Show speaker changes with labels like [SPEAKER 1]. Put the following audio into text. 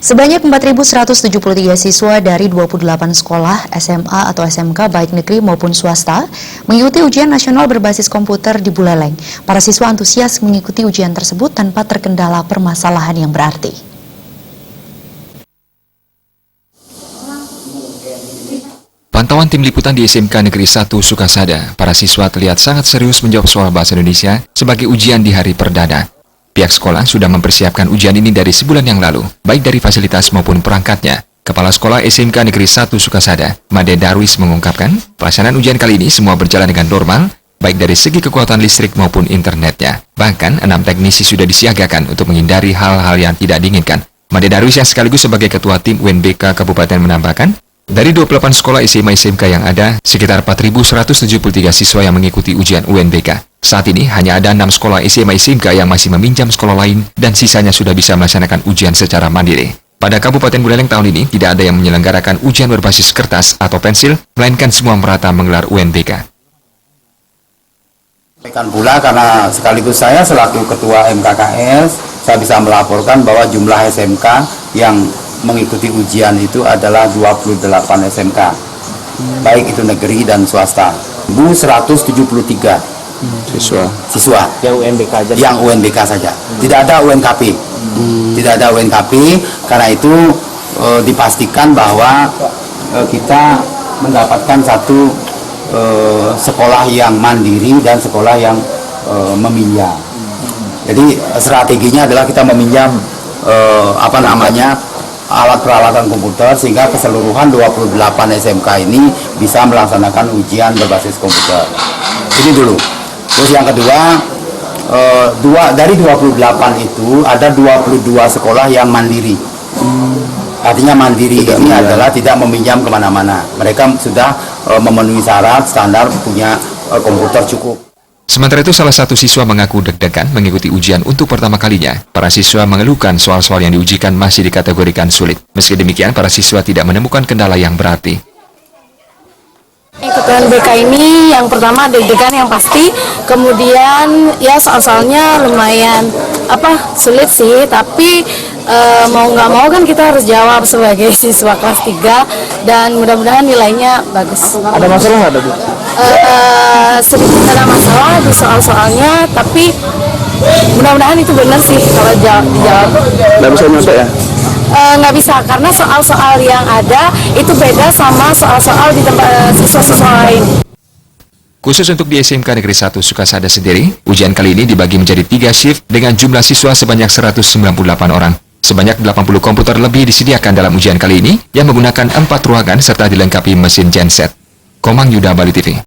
[SPEAKER 1] Sebanyak 4.173 siswa dari 28 sekolah SMA atau SMK baik negeri maupun swasta mengikuti ujian nasional berbasis komputer di Buleleng. Para siswa antusias mengikuti ujian tersebut tanpa terkendala permasalahan yang berarti.
[SPEAKER 2] Pantauan tim liputan di SMK Negeri 1 Sukasada, para siswa terlihat sangat serius menjawab soal bahasa Indonesia sebagai ujian di hari perdana. Pihak sekolah sudah mempersiapkan ujian ini dari sebulan yang lalu, baik dari fasilitas maupun perangkatnya. Kepala Sekolah SMK Negeri 1 Sukasada, Made Darwis mengungkapkan, pelaksanaan ujian kali ini semua berjalan dengan normal, baik dari segi kekuatan listrik maupun internetnya. Bahkan, 6 teknisi sudah disiagakan untuk menghindari hal-hal yang tidak diinginkan. Made Darwis yang sekaligus sebagai Ketua Tim UNBK Kabupaten menambahkan, dari 28 sekolah SMA-SMK yang ada, sekitar 4.173 siswa yang mengikuti ujian UNBK. Saat ini hanya ada 6 sekolah SMA-SMK yang masih meminjam sekolah lain dan sisanya sudah bisa melaksanakan ujian secara mandiri. Pada Kabupaten Buleleng tahun ini tidak ada yang menyelenggarakan ujian berbasis kertas atau pensil, melainkan semua merata menggelar UNBK.
[SPEAKER 3] Pula karena sekaligus saya selaku Ketua MKKS, saya bisa melaporkan bahwa jumlah SMK yang mengikuti ujian itu adalah 28 SMK, baik itu negeri dan swasta. 173 siswa
[SPEAKER 4] yang UNBK aja.
[SPEAKER 3] Yang UNBK saja. Tidak ada UNKP. Tidak ada UNKP, karena itu dipastikan bahwa kita mendapatkan satu sekolah yang mandiri dan sekolah yang meminjam. Jadi strateginya adalah kita meminjam alat peralatan komputer sehingga keseluruhan 28 SMK ini bisa melaksanakan ujian berbasis komputer. Ini dulu. Terus yang kedua, dari 28 itu ada 22 sekolah yang mandiri. Artinya mandiri ini adalah tidak meminjam kemana-mana. Mereka sudah memenuhi syarat standar punya komputer cukup.
[SPEAKER 2] Sementara itu, salah satu siswa mengaku deg-degan mengikuti ujian untuk pertama kalinya. Para siswa mengeluhkan soal-soal yang diujikan masih dikategorikan sulit. Meski demikian, para siswa tidak menemukan kendala yang berarti.
[SPEAKER 5] Ikut UNBK ini yang pertama deg-degan yang pasti, kemudian ya soal-soalnya lumayan sulit sih, tapi mau nggak mau kan kita harus jawab sebagai siswa kelas 3 dan mudah-mudahan nilainya bagus.
[SPEAKER 4] Ada masalah nggak, Bu?
[SPEAKER 5] Sedikit ada masalah di soal-soalnya, tapi mudah-mudahan itu benar sih kalau dijawab.
[SPEAKER 4] Nggak bisa nyontek ya?
[SPEAKER 5] Nggak bisa, karena soal-soal yang ada itu beda sama soal-soal di tempat siswa-siswa lain.
[SPEAKER 2] Khusus untuk di SMK Negeri 1 Sukasada sendiri, ujian kali ini dibagi menjadi 3 shift dengan jumlah siswa sebanyak 198 orang. Sebanyak 80 komputer lebih disediakan dalam ujian kali ini yang menggunakan 4 ruangan serta dilengkapi mesin genset. Komang Yuda, Bali TV.